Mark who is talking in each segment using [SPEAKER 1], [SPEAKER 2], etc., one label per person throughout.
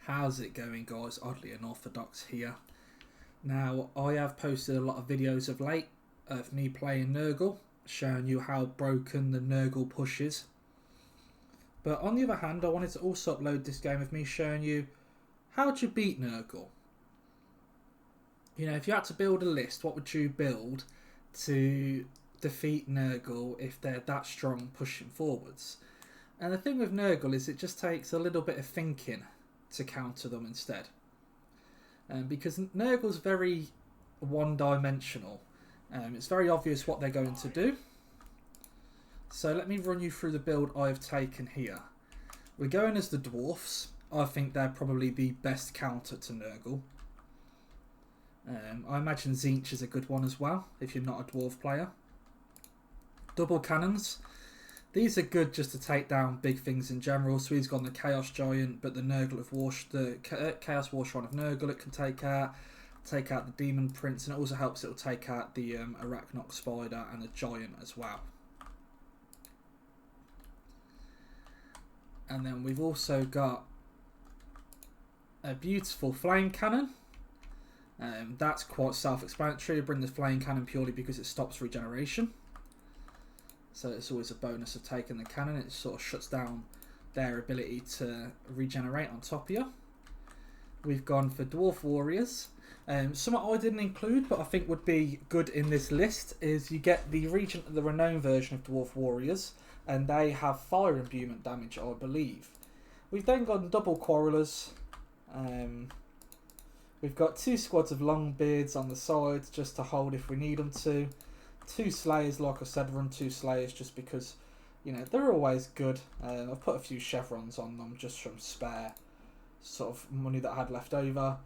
[SPEAKER 1] How's it going, guys? Oddly Unorthodox here. Now, I have posted a lot of videos of late of me playing Nurgle, showing you how broken the Nurgle push is. But on the other hand, I wanted to also upload this game of me showing you how would you beat Nurgle. You know, if you had to build a list, what would you build to defeat Nurgle if they're that strong pushing forwards? And the thing with Nurgle is it just takes a little bit of thinking to counter them instead. Because Nurgle's very one-dimensional. It's very obvious what they're going to do. So let me run you through the build I've taken here. We're going as the Dwarfs. I think they're probably the best counter to Nurgle. I imagine Tzeentch is a good one as well, if you're not a Dwarf player. Double cannons. These are good just to take down big things in general. So he's gone the Chaos Giant, but the Nurgle of the Chaos Warshrine of Nurgle it can take out the Demon Prince, and it also helps. It will take out the Arachnox Spider and the Giant as well. And then we've also got a beautiful Flame Cannon. That's quite self-explanatory. I bring the Flame Cannon purely because it stops regeneration. So it's always a bonus of taking the cannon. It sort of shuts down their ability to regenerate on top of you. We've gone for Dwarf Warriors. Something I didn't include, but I think would be good in this list, is you get the renowned version of Dwarf Warriors, and they have fire imbuement damage, I believe. We've then gone double Quarrelers. We've got 2 squads of Longbeards on the sides just to hold if we need them to. 2 Slayers, like I said, run 2 Slayers just because, you know, they're always good. I've put a few chevrons on them just from spare sort of money that I had left over.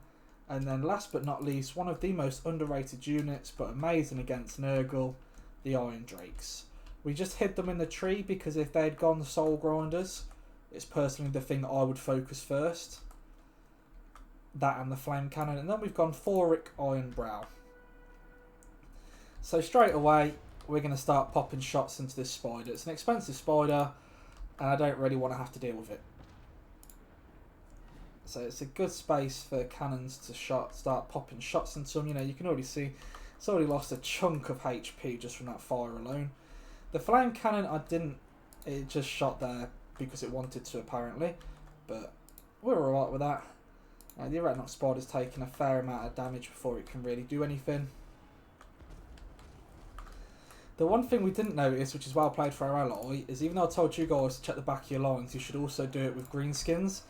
[SPEAKER 1] And then last but not least, one of the most underrated units but amazing against Nurgle, the Iron Drakes. We just hid them in the tree because if they'd gone Soul Grinders, it's personally the thing that I would focus first. That and the Flame Cannon. And then we've gone Thoric Ironbrow. So straight away, we're going to start popping shots into this spider. It's an expensive spider, and I don't really want to have to deal with it. So it's a good space for cannons to start popping shots into them. You know, you can already see it's already lost a chunk of HP just from that fire alone. The Flame Cannon, it just shot there because it wanted to apparently, but we're alright with that. The Arachnox Spider's taking a fair amount of damage before it can really do anything. The one thing we didn't notice, which is well played for our ally, is even though I told you guys to check the back of your lines, you should also do it with greenskins,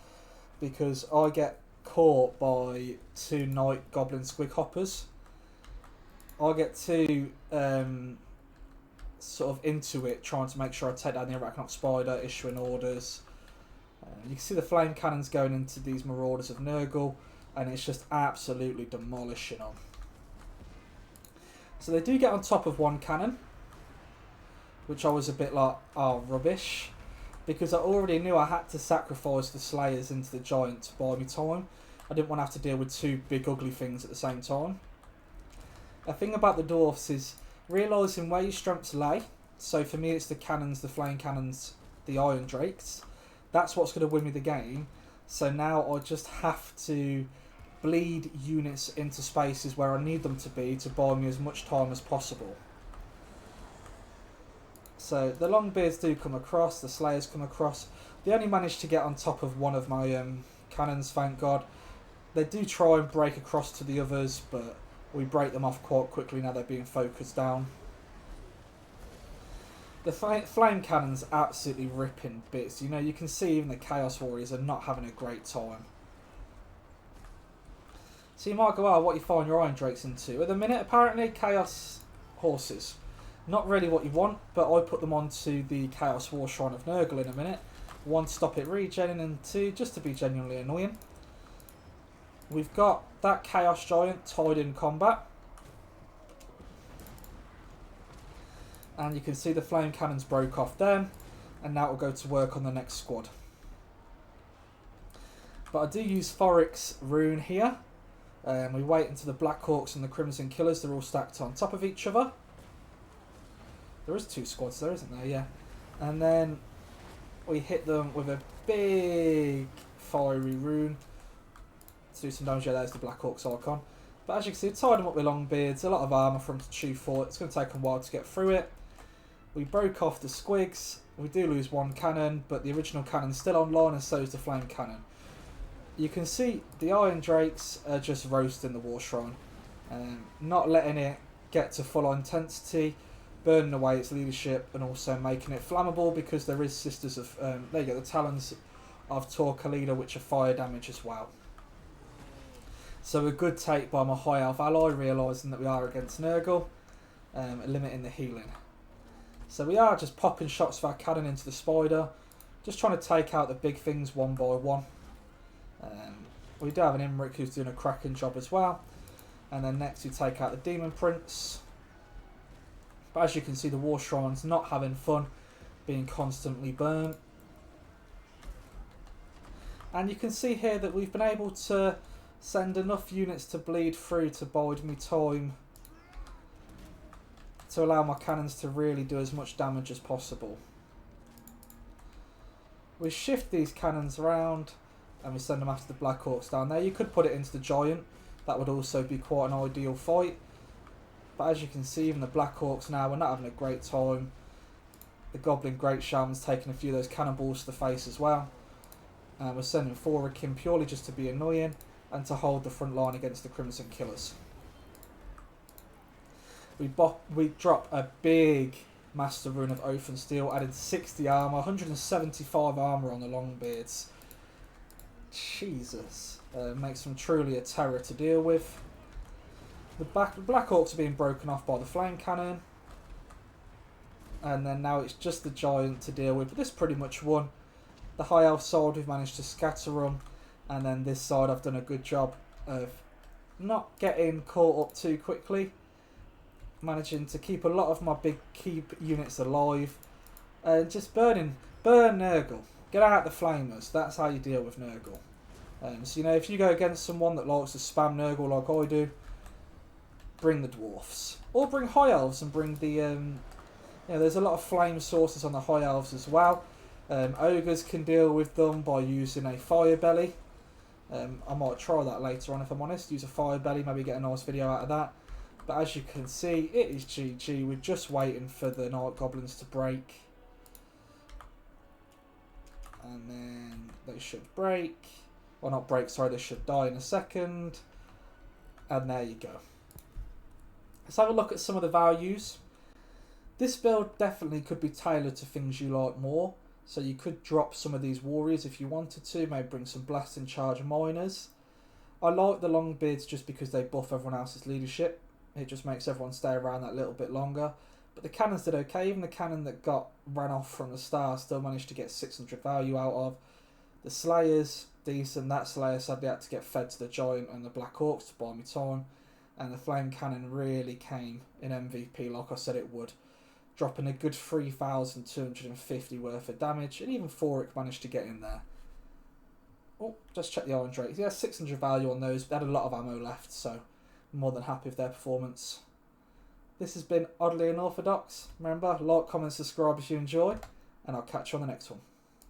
[SPEAKER 1] because I get caught by 2 Night Goblin Squig Hoppers. I get too sort of into it, trying to make sure I take down the Arachnox Spider, issuing orders. You can see the Flame Cannons going into these Marauders of Nurgle, and it's just absolutely demolishing them. So they do get on top of 1 cannon, which I was a bit like, oh, rubbish. Because I already knew I had to sacrifice the Slayers into the Giant to buy me time. I didn't want to have to deal with 2 big ugly things at the same time. A thing about the Dwarfs is realising where your strengths lay. So for me it's the cannons, the Flame Cannons, the Iron Drakes. That's what's going to win me the game. So now I just have to bleed units into spaces where I need them to be to buy me as much time as possible. So the Longbeards do come across, the Slayers come across. They only managed to get on top of one of my cannons, thank God. They do try and break across to the others, but we break them off quite quickly now they're being focused down. The Flame Cannon's absolutely ripping bits. You know, you can see even the Chaos Warriors are not having a great time. So you might go, oh, what you find your Iron Drakes into? At the minute, apparently, Chaos Horses. Not really what you want, but I put them onto the Chaos Warshrine of Nurgle in a minute. 1, to stop it regenerating, and 2, just to be genuinely annoying. We've got that Chaos Giant tied in combat. And you can see the Flame Cannons broke off them, and now we'll go to work on the next squad. But I do use Thoric's rune here. We wait until the Black Hawks and the Crimson Killers, they're all stacked on top of each other. There is 2 squads there, isn't there? Yeah. And then we hit them with a big fiery rune. to do some damage. Yeah, there's the Black Orcs icon. But as you can see, tied them up with long beards, a lot of armour for them to chew for. It's going to take a while to get through it. We broke off the squigs. We do lose one cannon, but the original cannon's still online, and so is the flame cannon. You can see the Iron Drakes are just roasting the War Shrine. Not letting it get to full intensity, burning away its leadership, and also making it flammable, because there is Sisters of... there you go, the Talons of Tor Khalida, which are fire damage as well. So a good take by my high elf ally, realising that we are against Nurgle, limiting the healing. So we are just popping shots of our cannon into the spider, just trying to take out the big things one by one. We do have an Imric who's doing a cracking job as well. And then next we take out the Demon Prince. But as you can see, the War Shrine's not having fun, being constantly burnt. And you can see here that we've been able to send enough units to bleed through to bide me time to allow my cannons to really do as much damage as possible. We shift these cannons around and we send them after the Black Orcs down there. You could put it into the Giant. That would also be quite an ideal fight. But as you can see, even the Black Orcs now, we're not having a great time. The Goblin Great Shaman's taking a few of those cannonballs to the face as well. And we're sending forward Kim purely just to be annoying and to hold the front line against the Crimson Killers. We drop a big Master Rune of Oath and Steel, added 60 armour, 175 armour on the Longbeards. Jesus. Makes them truly a terror to deal with. The Black Orcs are being broken off by the Flame Cannon. And then now it's just the Giant to deal with. But this pretty much won. The High Elf side, we've managed to scatter them. And then this side, I've done a good job of not getting caught up too quickly. Managing to keep a lot of my big keep units alive. And just burn Nurgle. Get out the flamers. That's how you deal with Nurgle. So, you know, if you go against someone that likes to spam Nurgle like I do, bring the Dwarfs. Or bring High Elves and bring the... you know, there's a lot of flame sources on the High Elves as well. Ogres can deal with them by using a Fire Belly. I might try that later on if I'm honest. Use a Fire Belly, maybe get a nice video out of that. But as you can see, it is GG. We're just waiting for the Night Goblins to break. And then they should break. Well, not break, sorry, they should die in a second. And there you go. Let's have a look at some of the values. This build definitely could be tailored to things you like more. So you could drop some of these warriors if you wanted to. Maybe bring some blasting charge miners. I like the Longbeards just because they buff everyone else's leadership. It just makes everyone stay around that little bit longer. But the cannons did okay. Even the cannon that ran off from the start still managed to get 600 value out of. The Slayers, decent. That Slayer sadly had to get fed to the Giant and the Black Orcs to buy me time. And the Flame Cannon really came in MVP like I said it would. Dropping a good 3,250 worth of damage. And even Thoric managed to get in there. Oh, just check the Iron Drakes. Yeah, 600 value on those. They had a lot of ammo left, so I'm more than happy with their performance. This has been Oddly Unorthodox. Remember, like, comment, subscribe if you enjoy. And I'll catch you on the next one.